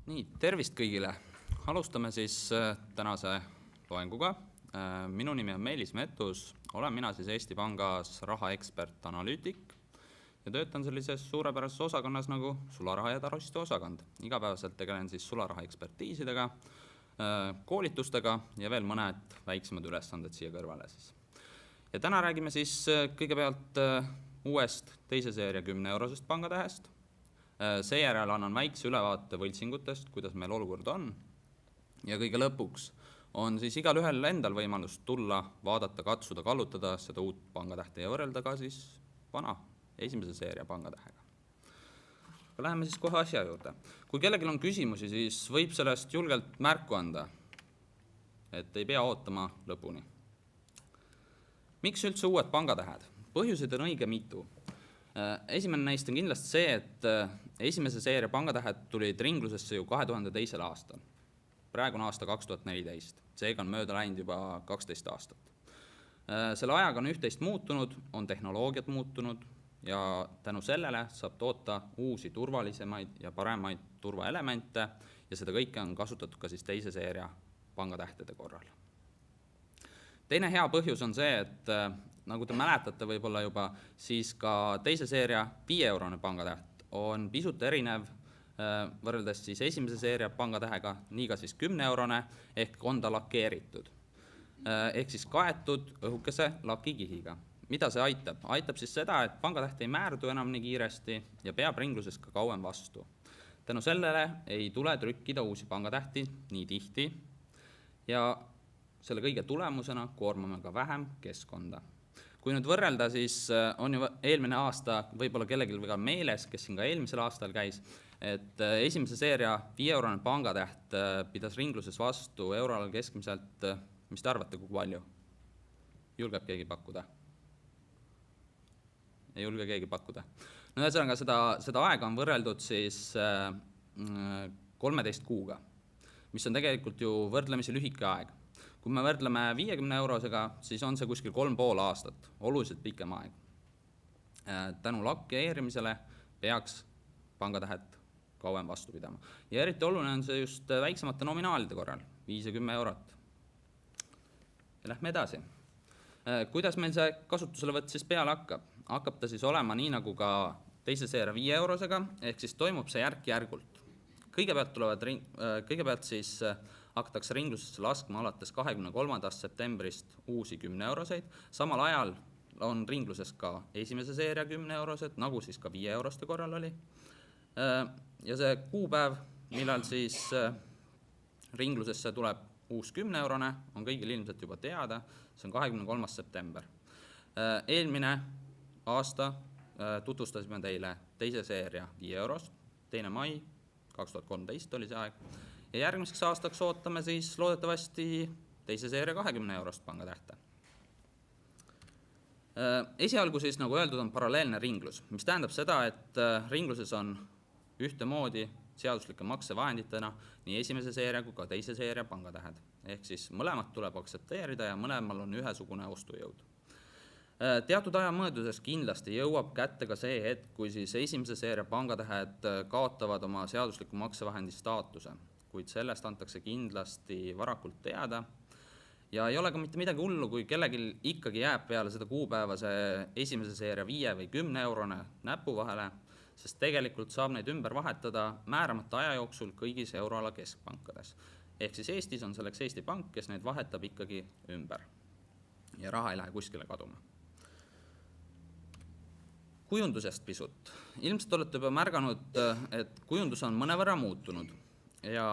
Nii, tervist kõigile! Alustame siis tänase loenguga. Minu nimi on Meelis Metus, olen mina siis Eesti Pangas rahaekspert, analüütik ja töötan sellises suurepärases osakonnas nagu sularaha ja taristu osakond. Igapäevaselt tegelen siis sularaha ekspertiisidega, koolitustega ja veel mõned väiksemad ülesanded siia kõrvale siis. Ja täna räägime siis kõigepealt uuest teise seeria 10-eurosest pangatähest. Seejärel annan väikse ülevaate võltsingutest, kuidas meil olukord on. Ja kõige lõpuks on siis igal ühel endal võimalus tulla, vaadata, katsuda, kallutada seda uut pangatähte ja võrrelda ka siis vana esimese seeria pangatähega. Läheme siis kohe asja juurde. Kui kellelgi on küsimusi, siis võib sellest julgelt märku anda, et ei pea ootama lõpuni. Miks üldse uued pangatähed? Põhjuseid on õige mitu. Esimene neist on kindlasti see, et esimese seeria pangatähed tulid ringlusesse ju 2002. aastal. Praegune aasta 2014. Seega on mööda läinud juba 12 aastat. Selle ajaga on üht-teist muutunud, on tehnoloogiad muutunud ja tänu sellele saab toota uusi turvalisemaid ja paremaid turvaelemente ja seda kõike on kasutatud ka siis teise seeria pangatähtede korral. Teine hea põhjus on see, et nagu te mäletate võib-olla juba, siis ka teise seeria 5-eurone pangatäht on pisut erinev võrreldes siis esimese seeria pangatähega, nii ka siis 10-eurone, ehk on ta lakeeritud. Ehk siis kaetud õhukese lakikihiga. Mida see aitab? Aitab siis seda, et pangatäht ei määrdu enam nii kiiresti ja peab ringluses ka kauem vastu. Tänu sellele ei tule trükkida uusi pangatähti nii tihti ja selle kõige tulemusena koormame ka vähem keskkonda. Kui nüüd võrrelda, siis on ju eelmine aasta võib-olla kellelgi väga meeles, kes siin ka eelmisel aastal käis, et esimese seeria 5-eurone pangatäht pidas ringluses vastu euroalal keskmiselt, mis te arvate, kui palju? Julgeb keegi pakkuda? Ei julge keegi pakkuda. No ühesõnaga seda aega on võrreldud siis 13 kuuga, mis on tegelikult ju võrdlemisi lühike aeg. Kui me võrdleme 50-eurosega, siis on see kuskil 3,5 aastat, oluliselt pikem aeg. Tänu lakeerimisele peaks pangatähed kauem vastu pidama. Ja eriti oluline on see just väiksemate nominaalide korral, 5 ja 10 eurot. Ja lähme edasi. Kuidas meil see kasutuselevõtt siis peale hakkab? Hakkab ta siis olema nii nagu ka teise seeria 5-eurosega, ehk siis toimub see järk-järgult. Kõigepealt siis hakatakse ringlusesse laskma alates 23. septembrist uusi 10-euroseid. Samal ajal on ringluses ka esimese seeria 10-eurosed, nagu siis ka 5-euroste korral oli. Ja see kuupäev, millal siis ringlusesse tuleb uus 10-eurone, on kõigil ilmselt juba teada, see on 23. september. Eelmine aasta tutvustasime teile teise seeria 5-eurost, 2. mai 2013 oli see aeg. Ja järgmiseks aastaks ootame siis loodetavasti teise seeria 20-eurost pangatähte. Esialgu siis, nagu öeldud, on paralleelne ringlus, mis tähendab seda, et ringluses on ühtemoodi seaduslike maksevahenditena nii esimese seeria kui ka teise seeria pangatähed. Ehk siis mõlemad tuleb aktsepteerida ja mõlemal on ühesugune ostujõud. Teatud aja mööduses kindlasti jõuab kätte ka see hetk, kui siis esimese seeria pangatähed kaotavad oma seadusliku maksevahendi staatuse, kuid sellest antakse kindlasti varakult teada. Ja ei ole ka mitte midagi hullu, kui kellelgi ikkagi jääb peale seda kuupäeva see esimese seeria 5 või 10-eurone näpu vahele, sest tegelikult saab neid ümber vahetada määramata aja jooksul kõigis euroala keskpankades. Ehk siis Eestis on selleks Eesti Pank, kes neid vahetab ikkagi ümber ja raha ei lähe kuskile kaduma. Kujundusest pisut. Ilmselt olete juba märganud, et kujundus on mõnevõrra muutunud ja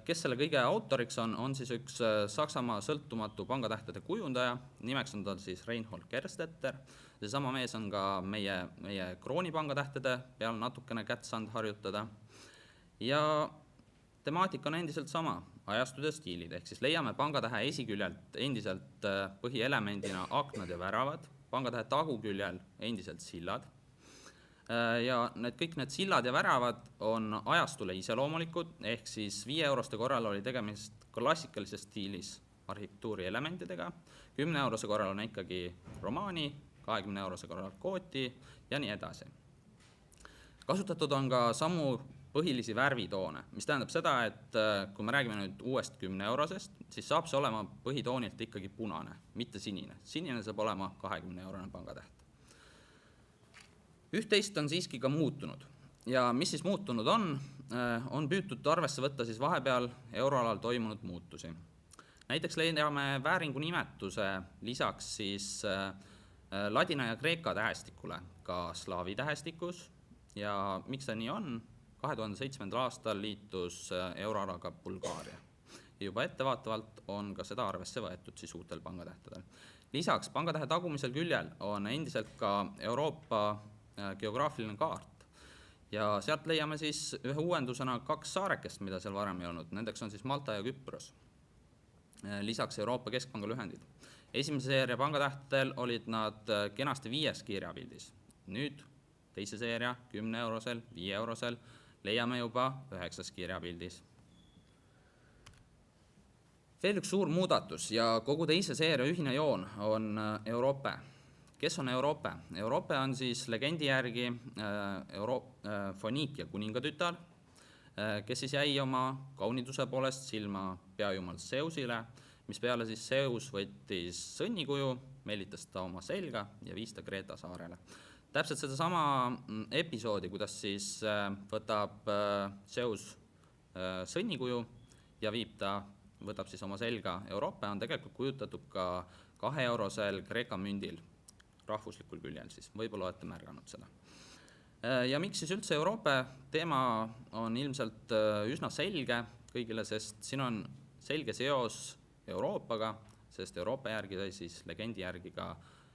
kes selle kõige autoriks on siis üks Saksamaa sõltumatu pangatähtede kujundaja, nimeks on tal siis Reinhold Gerstetter. See sama mees on ka meie kroonipangatähtede peal natukene kätt saanud harjutada ja temaatika on endiselt sama, ajastud ja stiilid, ehk siis leiame pangatähe esiküljelt endiselt põhielemendina aknad ja väravad, pangatähe taguküljel endiselt sillad ja kõik need sillad ja väravad on ajastule iseloomulikud, ehk siis 5-euroste korral oli tegemist klassikalises stiilis arhitektuuri elementidega, 10-eurose korral on ikkagi romaani, 20-eurose korral kooti ja nii edasi. Kasutatud on ka samu põhilisi värvitoone, mis tähendab seda, et kui me räägime nüüd uuest 10-eurosest, siis saab see olema põhitoonilt ikkagi punane, mitte sinine. Sinine saab olema 20-eurone pangatäht. Üht-teist on siiski ka muutunud ja mis siis muutunud on püütud arvesse võtta siis vahepeal euroalal toimunud muutusi. Näiteks leiame vääringu nimetuse lisaks siis ladina ja kreeka tähestikule ka slaavi tähestikus ja miks see nii on? 2007. aastal liitus euroalaga Bulgaaria. Juba ettevaatavalt on ka seda arvesse võetud siis uutel pangatähtedel. Lisaks pangatähe tagumisel küljel on endiselt ka Euroopa geograafiline kaart ja sealt leiame siis ühe uuendusena 2 saarekest, mida seal varem ei olnud. Nendeks on siis Malta ja Küpros. Lisaks Euroopa Keskpanga lühendid. Esimese seeria pangatähtedel olid nad kenasti 5 kirjapildis. Nüüd teise seeria 10-eurosel, 5-eurosel leiame juba 9 kirjapildis. Veel üks suur muudatus ja kogu teise seeria ühine joon on Euroopa. Kes on Euroopa? Euroopa on siis legendi järgi Foniikia kuningatütar, kes siis jäi oma kauniduse poolest silma peajumal Zeusile, mis peale siis Zeus võttis sõnnikuju, meelitas ta oma selga ja viis ta Kreeta saarele. Täpselt seda sama episoodi, kuidas siis võtab Zeus sõnnikuju ja võtab siis oma selga Euroopa, on tegelikult kujutatud ka 2-eurosel Kreeka mündil rahvuslikul küljel siis, võib-olla olete märganud seda. Ja miks siis üldse Euroopa teema on ilmselt üsna selge kõigile, sest siin on selge seos Euroopaga, sest Euroopa järgi sai siis legendi järgi ka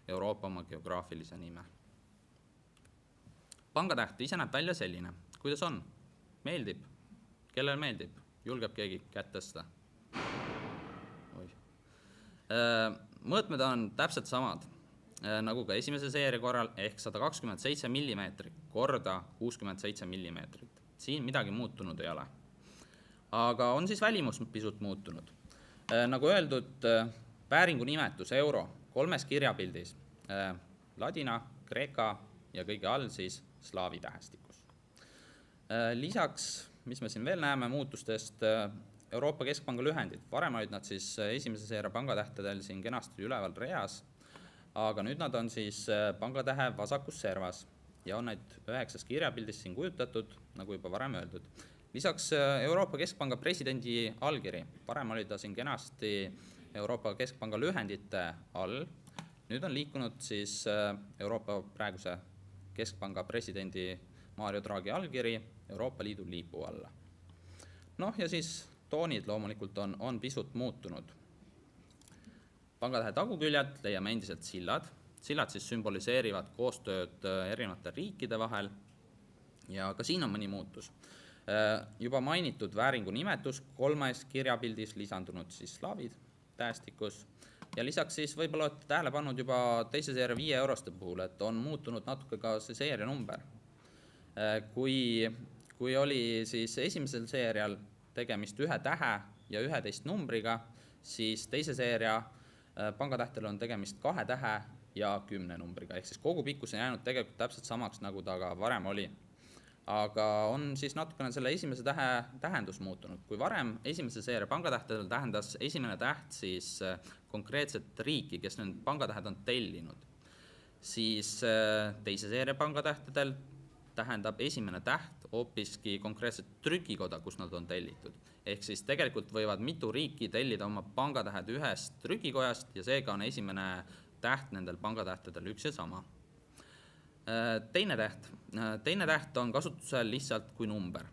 Euroopa oma geograafilise nime. Pangatäht ise näeb välja selline, kuidas on? Meeldib? Kellel meeldib? Julgeb keegi kätt tõsta? Mõõtmed on täpselt samad nagu ka esimese seeria korral ehk 127 mm korda 67 mm. Siin midagi muutunud ei ole. Aga on siis välimus pisut muutunud. Nagu öeldud, vääringu nimetus euro 3 kirjapildis, ladina, kreeka ja kõige all siis slaavi tähestikus. Lisaks, mis me siin veel näeme muutustest, Euroopa Keskpanga lühendid. Varem olid nad siis esimese seeria pangatähtedel siin kenasti üleval reas, aga nüüd nad on siis pangatähe vasakus servas ja on neid 9 kirjapildis siin kujutatud, nagu juba varem öeldud. Lisaks Euroopa Keskpanga presidendi allkiri. Varem oli ta siin kenasti Euroopa Keskpanga lühendite all. Nüüd on liikunud siis Euroopa praeguse Keskpanga presidendi Mario Draghi allkiri Euroopa Liidu liipu alla. Ja siis toonid loomulikult on pisut muutunud. Pangatähe taguküljed leiame endiselt sillad. Sillad siis sümboliseerivad koostööd erinevate riikide vahel ja ka siin on mõni muutus. Juba mainitud vääringu nimetus 3 kirjapildis lisandunud siis slaavid tähestikus ja lisaks siis võib-olla olete tähele pannud juba teise seeria 5-euroste puhul, et on muutunud natuke ka see seeria number. Kui oli siis esimesel seerial tegemist 1 tähe ja 11 numbriga, siis teise seeria pangatähtel on tegemist 2 tähe ja 10 numbriga, ehk siis kogu pikkus on jäänud tegelikult täpselt samaks, nagu ta ka varem oli. Aga on siis natukene selle esimese tähe tähendus muutunud. Kui varem esimese seeria pangatähtedel tähendas esimene täht siis konkreetset riiki, kes need pangatähed on tellinud, siis teise seeria pangatähtedel tähendab esimene täht hoopiski konkreetset trükikoda, kus nad on tellitud. Ehk siis tegelikult võivad mitu riiki tellida oma pangatähed ühest trükikojast ja seega on esimene täht nendel pangatähtedel üks ja sama. Teine täht on kasutusel lihtsalt kui number.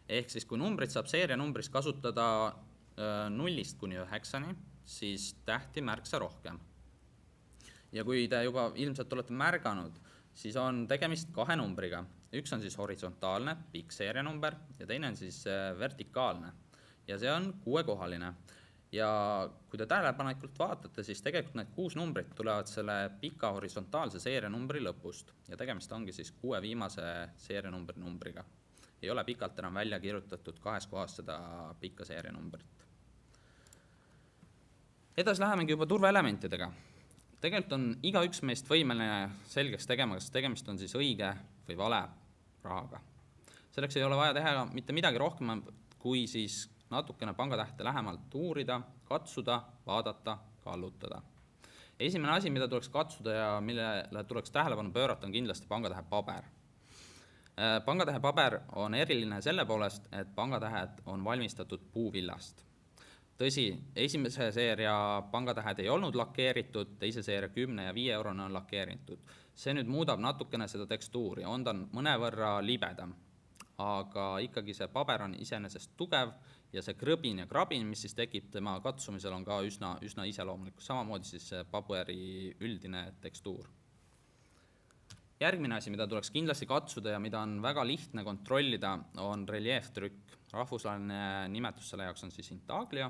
Ehk siis kui numbrit saab seeria numbrist kasutada 0 kuni 9, siis tähti märksa rohkem. Ja kui te juba ilmselt olete märganud, siis on tegemist 2 numbriga. Üks on siis horisontaalne, pikk seeria number ja teine on siis vertikaalne. Ja see on 6-kohaline. Ja kui te tähelepanelikult vaatate, siis tegelikult need 6 numbrit tulevad selle pika horisontaalse seerianumbri lõpust. Ja tegemist ongi siis 6 viimase seerianumbri numbriga. Ei ole pikalt enam välja kirjutatud 2 kohas seda pikka seerianumbrit. Edasi lähemegi juba turvaelementidega. Tegelikult on igaüks meist võimeline selgeks tegema, kas tegemist on siis õige või vale rahaga. Selleks ei ole vaja teha mitte midagi rohkem, kui siis natukene pangatähte lähemalt uurida, katsuda, vaadata, kallutada. Esimene asi, mida tuleks katsuda ja millele tuleks tähelepanu pöörata, on kindlasti pangatähe paber. Pangatähe paber on eriline selle poolest, et pangatähed on valmistatud puuvillast. Tõsi, esimese seeria pangatähed ei olnud lakeeritud, teise seeria 10 ja 5 eurone on lakeeritud. See nüüd muudab natukene seda tekstuuri, on ta mõnevõrra libedam, aga ikkagi see paber on iseenesest tugev ja see krõbin ja krabin, mis siis tekib tema katsumisel, on ka üsna iseloomulik, samamoodi siis paberi üldine tekstuur. Järgmine asi, mida tuleks kindlasti katsuda ja mida on väga lihtne kontrollida, on reljeeftrükk. Rahvusvaheline nimetus selle jaoks on siis Intaglia.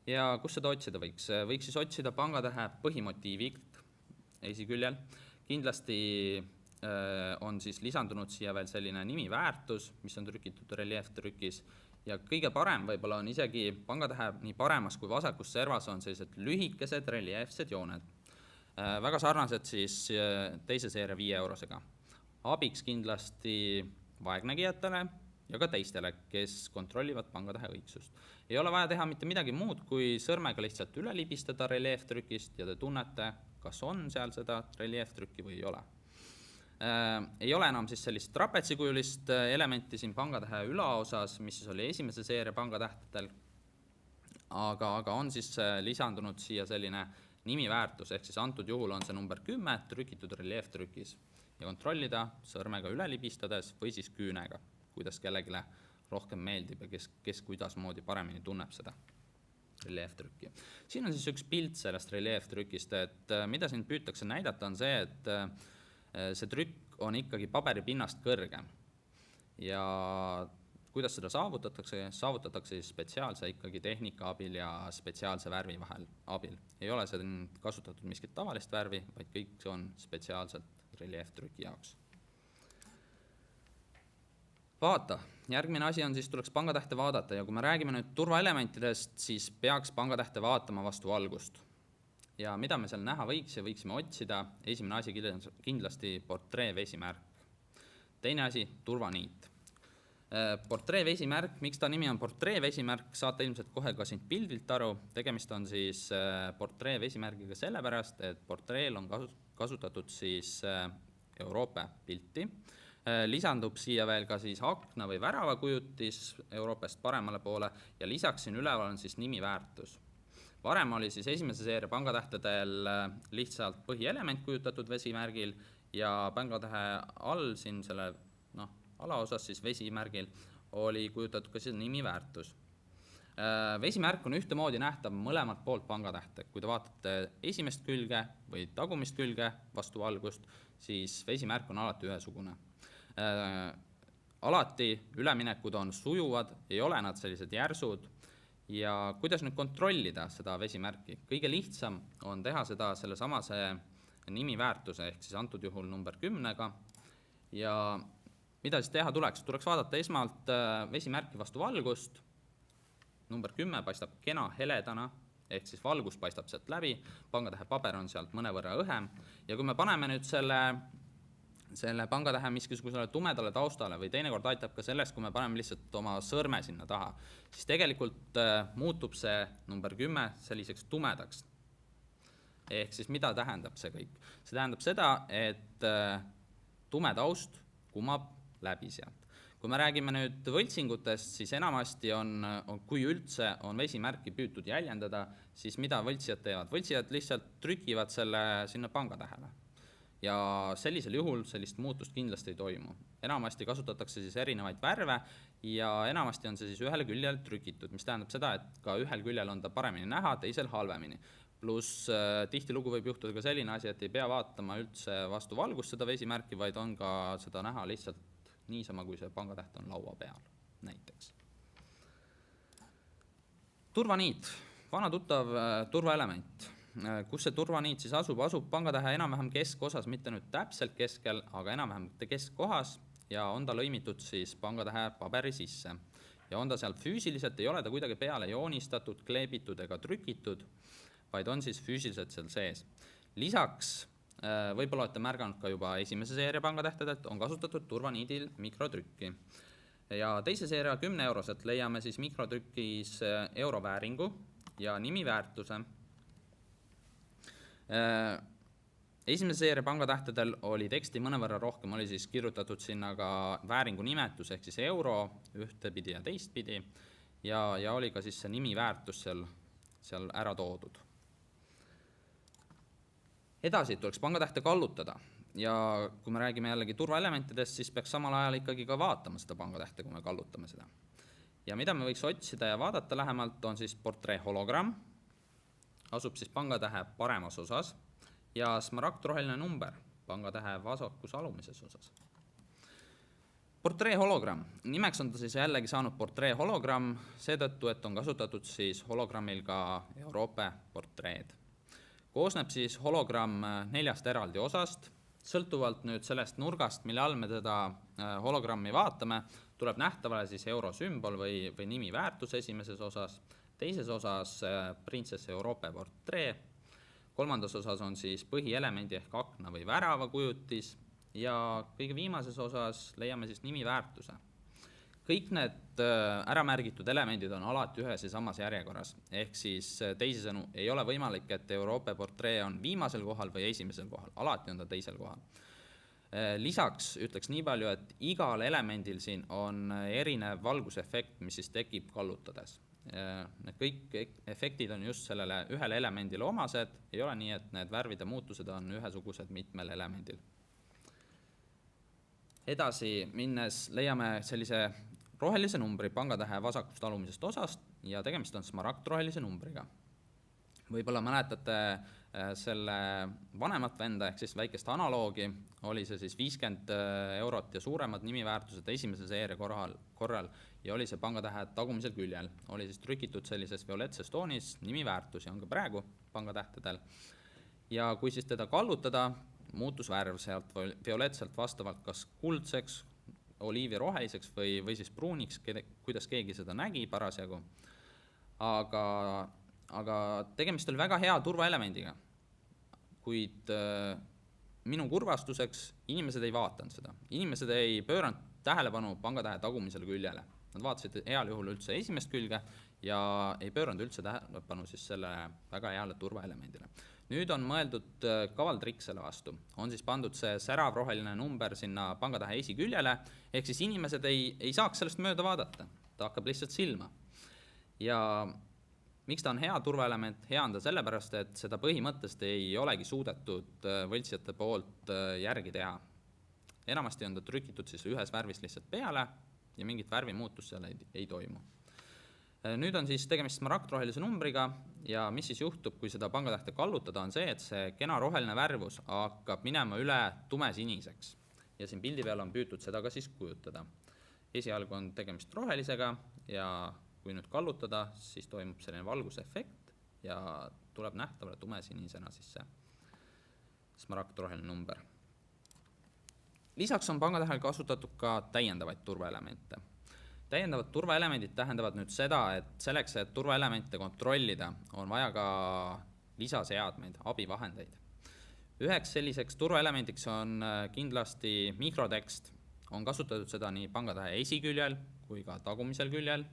Ja kus seda otsida võiks? Võiks siis otsida pangatähe põhimotiivilt esiküljel. Kindlasti on siis lisandunud siia veel selline nimiväärtus, mis on trükitud reljeeftrükis. Ja kõige parem võib-olla on isegi pangatähe nii paremas kui vasakus servas on sellised lühikesed reljeefsed jooned. Väga sarnased siis teise seeria 5 eurosega. Abiks kindlasti vaegnägijatele ja ka teistele, kes kontrollivad pangatähe õigsust. Ei ole vaja teha mitte midagi muud, kui sõrmega lihtsalt üle libistada reljeeftrükist ja te tunnete, kas on seal seda reljeeftrükki või ei ole. Ei ole enam siis sellist trapetsikujulist elementi siin pangatähe ülaosas, mis siis oli esimese seeria pangatähtedel, aga on siis lisandunud siia selline nimiväärtus, ehk siis antud juhul on see number 10 trükitud reljeeftrükis ja kontrollida sõrmega üle libistades või siis küünega, kuidas kellegile rohkem meeldib ja kes kuidas moodi paremini tunneb seda reljeeftrükki. Siin on siis üks pilt sellest reljeeftrükist, et mida siin püütakse näidata on see, et see trükk on ikkagi paberipinnast kõrgem ja kuidas seda saavutatakse? Saavutatakse siis spetsiaalse ikkagi tehnika abil ja spetsiaalse värvi vahel abil. Ei ole seda kasutatud miskit tavalist värvi, vaid kõik on spetsiaalselt reljeeftrüki jaoks. Vaata, järgmine asi on siis tuleks pangatähte vaadata ja kui me räägime nüüd turvaelementidest, siis peaks pangatähte vaatama vastu valgust. Ja mida me seal näha võiks ja võiksime otsida, esimene asi kindlasti portree vesimärk. Teine asi, turvaniit. Portree vesimärk, miks ta nimi on portree vesimärk, saate ilmselt kohe ka siin pildilt aru. Tegemist on siis portree vesimärgiga sellepärast, et portreel on kasutatud siis Euroopa pilti. Lisandub siia veel ka siis akna või värava kujutis Euroopast paremale poole ja lisaks siin üleval on siis nimiväärtus. Varem oli siis esimese seeria pangatähtedel lihtsalt põhielement kujutatud vesimärgil ja pangatähe all siin selle alaosas siis vesimärgil oli kujutatud ka siis nimiväärtus. Vesimärk on ühtemoodi nähtav mõlemalt poolt pangatähte. Kui te vaatate esimest külge või tagumist külge vastu valgust, siis vesimärk on alati ühesugune. Alati üleminekud on sujuvad, ei ole nad sellised järsud. Ja kuidas nüüd kontrollida seda vesimärki? Kõige lihtsam on teha seda selle samase nimiväärtuse, ehk siis antud juhul number 10-ga. Ja mida siis teha tuleks? Tuleks vaadata esmalt vesimärki vastu valgust. Number 10 paistab kena heledana, ehk siis valgus paistab sealt läbi, pangatähe paber on sealt mõnevõrra õhem. Ja kui me paneme nüüd selle pangatähe miskisugusele tumedale taustale või teinekord aitab ka sellest, kui me paneme lihtsalt oma sõrme sinna taha, siis tegelikult muutub see number 10 selliseks tumedaks. Ehk siis mida tähendab see kõik? See tähendab seda, et tume taust kumab läbi sealt. Kui me räägime nüüd võltsingutest, siis enamasti kui üldse on vesimärki püütud jäljendada, siis mida võltsijad teevad? Võltsijad lihtsalt trükivad selle sinna pangatähele. Ja sellisel juhul sellist muutust kindlasti ei toimu. Enamasti kasutatakse siis erinevaid värve ja enamasti on see siis ühele küljel trükitud, mis tähendab seda, et ka ühel küljel on ta paremini näha, teisel halvemini. Plus tihtilugu võib juhtuda ka selline asi, et ei pea vaatama üldse vastu valgust seda vesimärki, vaid on ka seda näha lihtsalt niisama, kui see pangatäht on laua peal, näiteks. Turvaniit, vana tuttav turvaelement. Kus see turvaniit siis asub? Asub pangatähe enam-vähem keskosas, mitte nüüd täpselt keskel, aga enam-vähem keskkohas ja on ta lõimitud siis pangatähe paberi sisse. Ja on ta seal füüsiliselt, ei ole ta kuidagi peale joonistatud, kleebitud ega trükitud, vaid on siis füüsiliselt seal sees. Lisaks Võib-olla olete märganud ka juba esimese seeria pangatähtedelt on kasutatud turvaniidil mikrotrükki. Ja teise seeria 10 euroselt leiame siis mikrotrükis eurovääringu ja nimiväärtuse. Esimese seeria pangatähtedel oli teksti mõnevõrra rohkem, oli siis kirjutatud sinna ka vääringu nimetus ehk siis euro ühtepidi ja teistpidi ja oli ka siis see nimiväärtus seal ära toodud. Edasi tuleks pangatähte kallutada ja kui me räägime jällegi turvaelementidest, siis peaks samal ajal ikkagi ka vaatama seda pangatähte, kui me kallutame seda. Ja mida me võiks otsida ja vaadata lähemalt on siis portree hologramm, asub siis pangatähe paremas osas ja smaragdroheline number pangatähe vasakus alumises osas. Portree hologramm, nimeks on ta siis jällegi saanud portree hologramm, seetõttu, et on kasutatud siis hologrammil ka Euroopa portreed. Koosneb siis hologramm 4 eraldi osast, sõltuvalt nüüd sellest nurgast, mille all me teda hologrammi vaatame, tuleb nähtavale siis eurosümbol või nimiväärtus esimeses osas, teises osas printsess Euroopa portree, kolmandas osas on siis põhielemendi ehk akna või värava kujutis ja kõige viimases osas leiame siis nimiväärtuse. Kõik need ära märgitud elemendid on alati ühes ja samas järjekorras, ehk siis teisisõnu ei ole võimalik, et Euroopa portree on viimasel kohal või esimesel kohal, alati on ta teisel kohal. Lisaks ütleks nii palju, et igal elemendil siin on erinev valgusefekt, mis siis tekib kallutades. Need kõik efektid on just sellele ühele elemendile omased, ei ole nii, et need värvide muutused on ühesugused mitmel elemendil. Edasi minnes leiame sellise rohelise numbri pangatähe vasakust alumisest osast ja tegemist on smaragdrohelise numbriga. Võib-olla mäletate selle vanemat venda ehk siis väikest analoogi, oli see siis 50 eurot ja suuremad nimiväärtused esimese seeria korral ja oli see pangatähe tagumisel küljel. Oli siis trükitud sellises violetses toonis nimiväärtus ja on ka praegu pangatähtedel. Ja kui siis teda kallutada, muutus värv sealt violetselt vastavalt kas kuldseks, oliiviroheliseks või siis pruuniks, kuidas keegi seda nägi parasjagu. Aga tegemist oli väga hea turvaelemendiga, kuid minu kurvastuseks inimesed ei vaatanud seda. Inimesed ei pööranud tähelepanu pangatähe tagumisele küljele. Nad vaatasid heal juhul üldse esimest külge ja ei pööranud üldse tähelepanu siis selle väga heale turvaelemendile. Nüüd on mõeldud kavaltrik selle vastu. On siis pandud see säravroheline number sinna pangatähe esiküljele, ehk siis inimesed ei saaks sellest mööda vaadata. Ta hakkab lihtsalt silma. Ja miks ta on hea turvaelement? Hea on ta sellepärast, et seda põhimõttest ei olegi suudetud võltsijate poolt järgi teha. Enamasti on ta trükitud siis ühes värvis lihtsalt peale ja mingit värvimuutust seal ei toimu. Nüüd on siis tegemist smaragdrohelise numbriga ja mis siis juhtub, kui seda pangatähte kallutada, on see, et see kena roheline värvus hakkab minema üle tumesiniseks. Ja siin pildi peal on püütud seda ka siis kujutada. Esialgu on tegemist rohelisega ja kui nüüd kallutada, siis toimub selline valgusefekt ja tuleb nähtavale tumesinisena siis see smaragdroheline number. Lisaks on pangatähel kasutatud ka täiendavaid turvaelemente. Täiendavad turvaelemendid tähendavad nüüd seda, et selleks, et turvaelemente kontrollida, on vaja ka lisaseadmeid, abivahendeid. Üheks selliseks turvaelemendiks on kindlasti mikrotekst. On kasutatud seda nii pangatähe esiküljel kui ka tagumisel küljel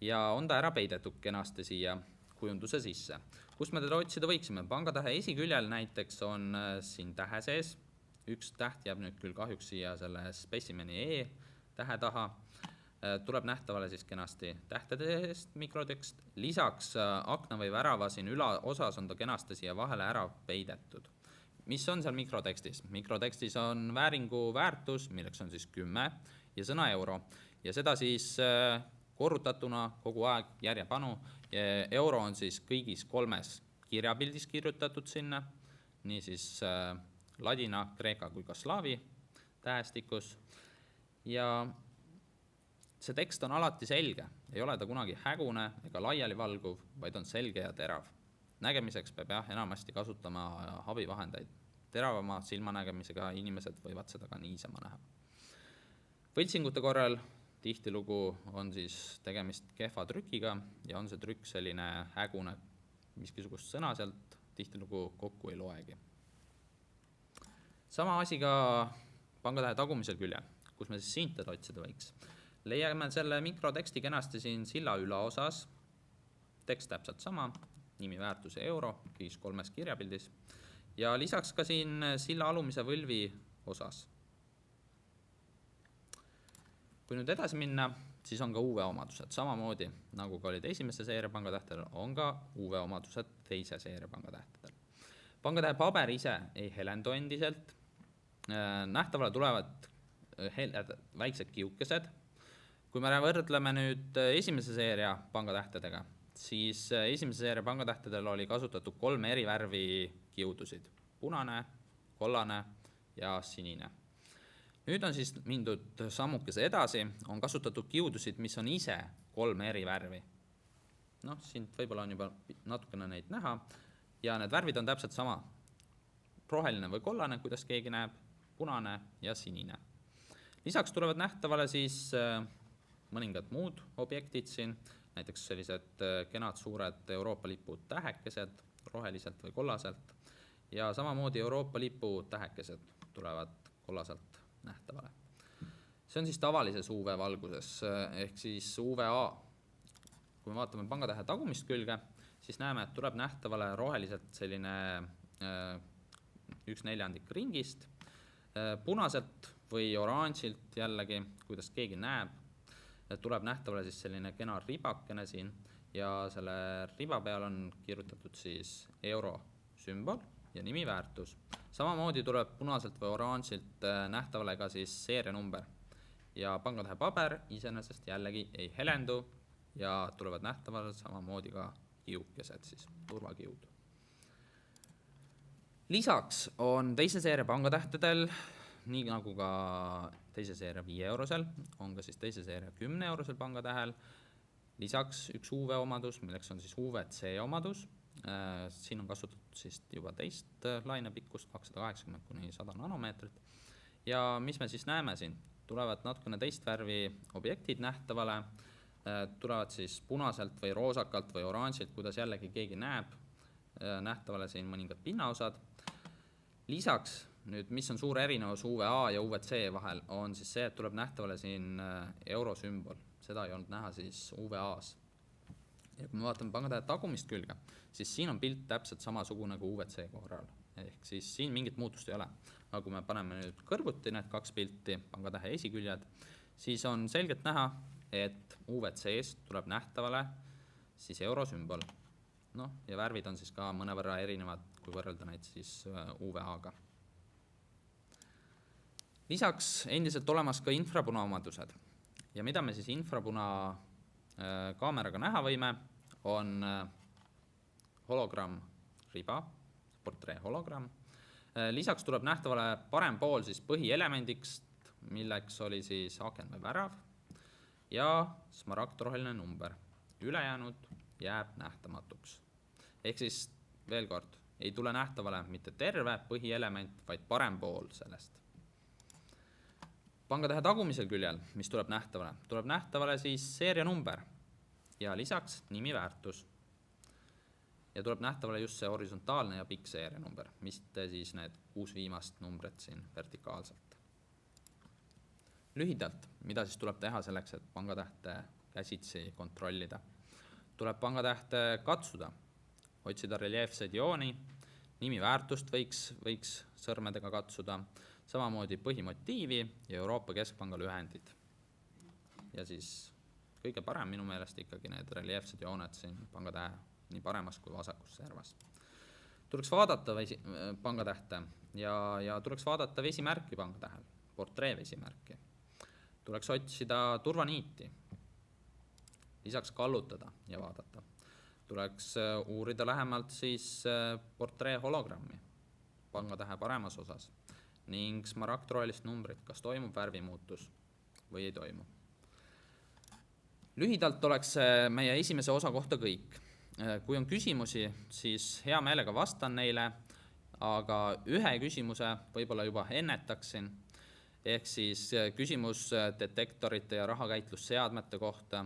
ja on ta ära peidetud kenasti siia kujunduse sisse. Kus me teda otsida võiksime? Pangatähe esiküljel näiteks on siin tähe sees. Üks täht jääb nüüd küll kahjuks siia selle specimeni E tähe taha. Tuleb nähtavale siis kenasti tähtede eest mikrotekst. Lisaks akna või värava siin ülaosas on ta kenasti siia vahele ära peidetud. Mis on seal mikrotekstis? Mikrotekstis on vääringu väärtus, milleks on siis 10 ja sõna euro. Ja seda siis korrutatuna kogu aeg järjepanu. Euro on siis kõigis 3 kirjapildis kirjutatud sinna, nii siis ladina, kreeka kui ka slaavi tähestikus. Ja see tekst on alati selge, ei ole ta kunagi hägune ega laialivalguv, vaid on selge ja terav. Nägemiseks peab enamasti kasutama abivahendeid. Teravama silmanägemisega inimesed võivad seda ka niisama näha. Võltsingute korral tihtilugu on siis tegemist kehva trükiga ja on see trükk selline hägune, miskisugust sõna sealt tihtilugu kokku ei loegi. Sama asi ka pangatähe tagumisel küljel, kus me siis siinted otsida võiks. Leiame selle mikroteksti kenasti siin silla ülaosas, tekst täpselt sama, nimi, väärtus ja euro, kõigis 3 kirjapildis, ja lisaks ka siin silla alumise võlvi osas. Kui nüüd edasi minna, siis on ka UV-omadused, samamoodi nagu ka olid esimese seeria pangatähtedel, on ka UV-omadused teise seeria pangatähtedel. Pangatähe paber ise ei helendu endiselt, nähtavale tulevad väiksed kiukesed. Kui me võrdleme nüüd esimese seeria pangatähtedega, siis esimese seeria pangatähtedel oli kasutatud 3 eri värvi kiudusid, punane, kollane ja sinine. Nüüd on siis mindud sammukese edasi, on kasutatud kiudusid, mis on ise 3 eri värvi. Siin võib-olla on juba natukene neid näha, ja need värvid on täpselt sama. Roheline või kollane, kuidas keegi näeb, punane ja sinine. Lisaks tulevad nähtavale siis mõningad muud objektid siin, näiteks sellised kenad suured Euroopa lipu tähekesed, roheliselt või kollaselt, ja samamoodi Euroopa lipu tähekesed tulevad kollaselt nähtavale. See on siis tavalises UV-valguses, ehk siis UVA. Kui me vaatame pangatähe tagumist külge, siis näeme, et tuleb nähtavale roheliselt selline 1/4 ringist, punaselt või oranžilt jällegi, kuidas keegi näeb, tuleb nähtavale siis selline kena ribakene siin, ja selle riba peal on kirjutatud siis euro sümbol ja nimi, väärtus. Samamoodi tuleb punaselt või oranžilt nähtavale ka siis seerianumber. Ja pangatähe paber iseenesest jällegi ei helendu ja tulevad nähtavale samamoodi ka kiukesed, siis turvakiud. Lisaks on teise seeria pangatähtedel, nii nagu ka teise seeria 5 eurosel, on ka siis teise seeria 10 eurosel pangatähel, lisaks üks UV-omadus, milleks on siis UVC omadus. Siin on kasutatud siis juba teist lainepikkust, 280–100 nanomeetrit. Ja mis me siis näeme siin? Tulevad natukene teist värvi objektid nähtavale, tulevad siis punaselt või roosakalt või oranžilt, kuidas jällegi keegi näeb, nähtavale siin mõningad pinnaosad. Lisaks, nüüd, mis on suur erinevus UVA ja UVC vahel, on siis see, et tuleb nähtavale siin eurosümbol. Seda ei olnud näha siis UVA-s. Ja kui me vaatame pangatähe tagumist külge, siis siin on pilt täpselt samasugune kui UVC korral. Ehk siis siin mingit muutust ei ole. Aga kui me paneme nüüd kõrvuti need 2 pilti, pangatähe esiküljed, siis on selgelt näha, et UVC-st tuleb nähtavale siis eurosümbol. Ja värvid on siis ka mõnevõrra erinevad, kui võrrelda neid siis UVA-ga. Lisaks endiselt olemas ka infrapuna omadused. Ja mida me siis infrapuna kaameraga näha võime, on hologramm riba, portree hologramm. Lisaks tuleb nähtavale parem pool siis põhielemendiks, milleks oli siis aken või värav, ja smaragdroheline number. Ülejäänud jääb nähtamatuks. Ehk siis veel kord, ei tule nähtavale mitte terve põhielement, vaid parem pool sellest. Pangatähe tagumisel küljel, mis tuleb nähtavale siis seerianumber ja lisaks nimi, väärtus. Ja tuleb nähtavale just see horisontaalne ja pikk seerianumber, mitte siis need 6 viimast numbrit siin vertikaalselt. Lühidalt, mida siis tuleb teha selleks, et pangatähte käsitsi kontrollida? Tuleb pangatähte katsuda, otsida reljeefseid jooni, nimi, väärtust võiks sõrmedega katsuda, samamoodi põhimotiivi ja Euroopa Keskpanga lühendid. Ja siis kõige parem minu meelest ikkagi need reljeefsed jooned siin pangatähe nii paremas kui vasakus servas. Tuleks vaadata pangatähte ja tuleks vaadata vesimärki pangatähel, portree vesimärki. Tuleks otsida turvaniiti, lisaks kallutada ja vaadata. Tuleks uurida lähemalt siis portree hologrammi pangatähe paremas osas ning smaragdrohelist numbrit, kas toimub värvimuutus või ei toimu. Lühidalt oleks meie esimese osa kohta kõik. Kui on küsimusi, siis hea meelega vastan neile, aga ühe küsimuse võib-olla juba ennetaksin, ehk siis küsimus detektorite ja rahakäitlusseadmete kohta,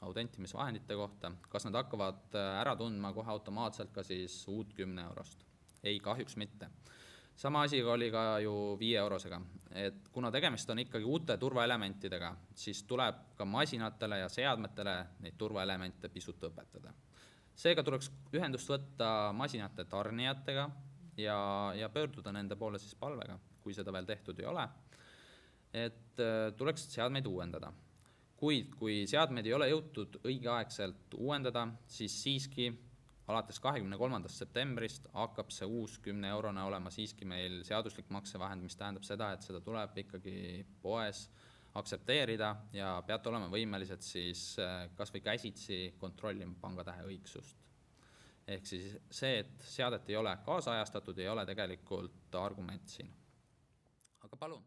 autentimisvahendite kohta, kas nad hakkavad ära tundma kohe automaatselt ka siis uut 10 eurost? Ei, kahjuks mitte. Sama asi oli ka ju 5-eurosega, et kuna tegemist on ikkagi uute turvaelementidega, siis tuleb ka masinatele ja seadmetele neid turvaelemente pisut õpetada. Seega tuleks ühendust võtta masinate tarnijatega ja pöörduda nende poole siis palvega, kui seda veel tehtud ei ole, et tuleks seadmeid uuendada. Kuid kui seadmeid ei ole jõutud õigeaegselt uuendada, siis siiski alates 23. septembrist hakkab see uus 10-eurone olema siiski meil seaduslik maksevahend, mis tähendab seda, et seda tuleb ikkagi poes aktsepteerida ja peate olema võimelised siis kas või käsitsi kontrollima pangatähe õigsust. Ehk siis see, et seadet ei ole kaasajastatud, ei ole tegelikult argument siin. Aga palun.